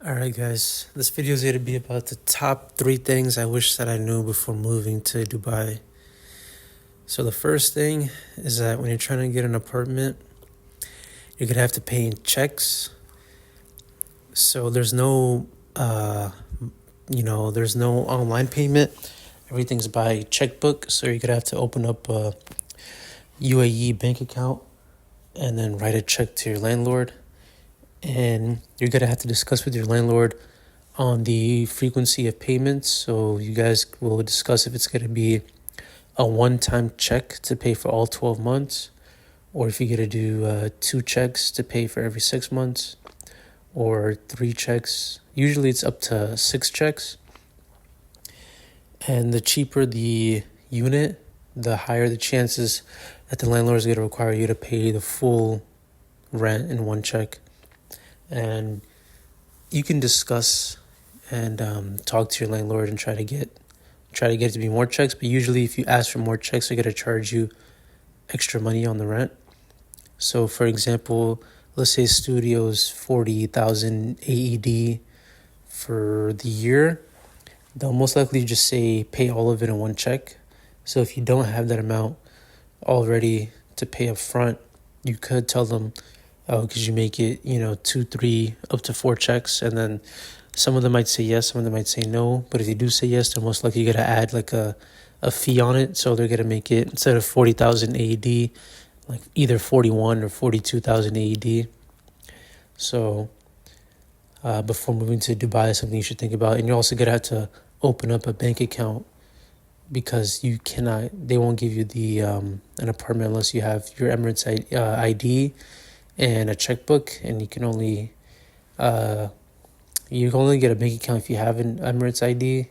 Alright guys, this video is going to be about the top 3 things I wish that I knew before moving to Dubai. So the first thing is that when you're trying to get an apartment, you're going to have to pay in checks. So there's no there's no online payment. Everything's by checkbook, so you're going to have to open up a UAE bank account and then write a check to your landlord. And you're going to have to discuss with your landlord on the frequency of payments. So you guys will discuss if it's going to be a one-time check to pay for all 12 months, or if you're going to do 2 checks to pay for every 6 months, or 3 checks. Usually it's up to 6 checks. And the cheaper the unit, the higher the chances that the landlord is going to require you to pay the full rent in one check. And you can discuss and talk to your landlord and try to get it to be more checks. But usually if you ask for more checks, they're going to charge you extra money on the rent. So for example, let's say studio's 40,000 AED for the year. They'll most likely just say pay all of it in one check. So if you don't have that amount already to pay up front, you could tell them, oh, because you make it, 2, 3, up to 4 checks. And then some of them might say yes, some of them might say no. But if you do say yes, they're most likely going to add like a fee on it. So they're going to make it, instead of 40,000 AED, like either 41 or 42,000 AED. So before moving to Dubai is something you should think about. And you're also going to have to open up a bank account, because they won't give you an apartment unless you have your Emirates ID and a checkbook. And you can only get a bank account if you have an Emirates ID,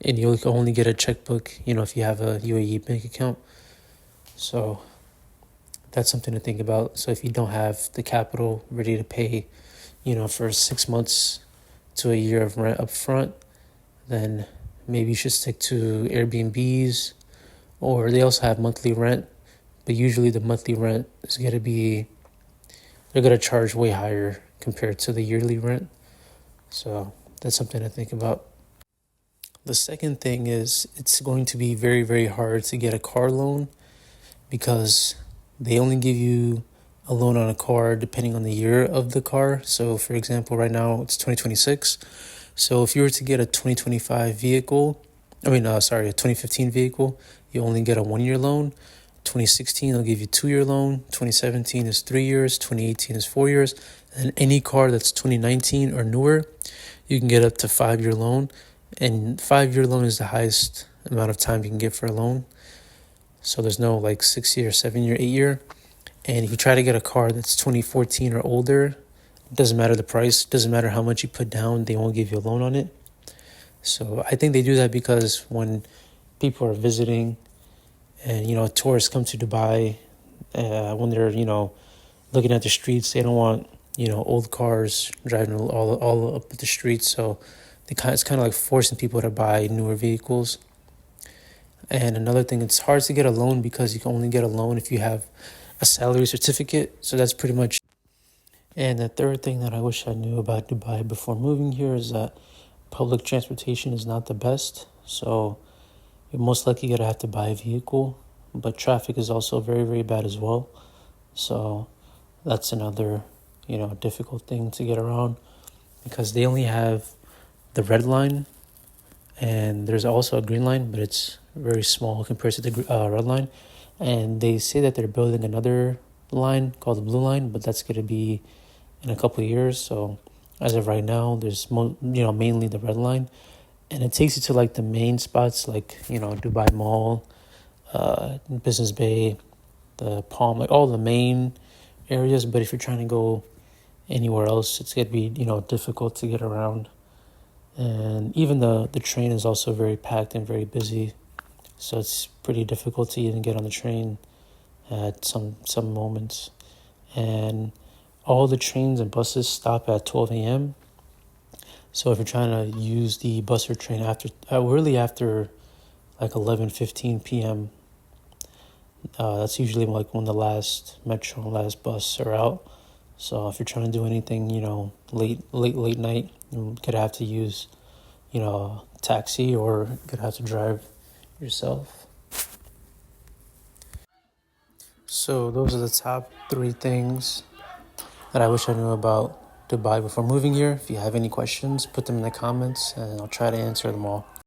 and you can only get a checkbook, if you have a UAE bank account. So that's something to think about. So if you don't have the capital ready to pay, for 6 months to a year of rent up front, then maybe you should stick to Airbnbs, or they also have monthly rent. But usually the monthly rent is going to be, they're going to charge way higher compared to the yearly rent. So that's something to think about. The second thing is it's going to be very, very hard to get a car loan, because they only give you a loan on a car depending on the year of the car. So for example, right now it's 2026. So if you were to get a 2025 vehicle, a 2015 vehicle, you only get a 1-year loan. 2016, they'll give you a 2-year loan. 2017 is 3 years. 2018 is 4 years. And any car that's 2019 or newer, you can get up to 5-year loan. And 5-year loan is the highest amount of time you can get for a loan. So there's no like 6-year, 7-year, 8-year. And if you try to get a car that's 2014 or older, it doesn't matter the price, doesn't matter how much you put down, they won't give you a loan on it. So I think they do that because when people are visiting and, tourists come to Dubai, when they're, looking at the streets, they don't want, old cars driving all up the streets. So it's kind of like forcing people to buy newer vehicles. And another thing, it's hard to get a loan because you can only get a loan if you have a salary certificate. So that's pretty much. And the third thing that I wish I knew about Dubai before moving here is that public transportation is not the best. So you're most likely going to have to buy a vehicle. But traffic is also very, very bad as well. So that's another, difficult thing to get around, because they only have the red line, and there's also a green line, but it's very small compared to the red line. And they say that they're building another line called the blue line, but that's going to be in a couple of years. So as of right now, there's mainly the red line, and it takes you to like the main spots, like Dubai Mall, Business Bay, the Palm, like all the main areas. But if you're trying to go anywhere else, it's going to be difficult to get around. And even the train is also very packed and very busy, so it's pretty difficult to even get on the train at some moments. And all the trains and buses stop at 12 a.m. So if you're trying to use the bus or train after like 11:15 p.m., that's usually like when the last metro and last bus are out. So if you're trying to do anything, late night, you could have to use, a taxi, or you could have to drive yourself. So those are the top 3 things that I wish I knew about Dubai before moving here. If you have any questions, put them in the comments and I'll try to answer them all.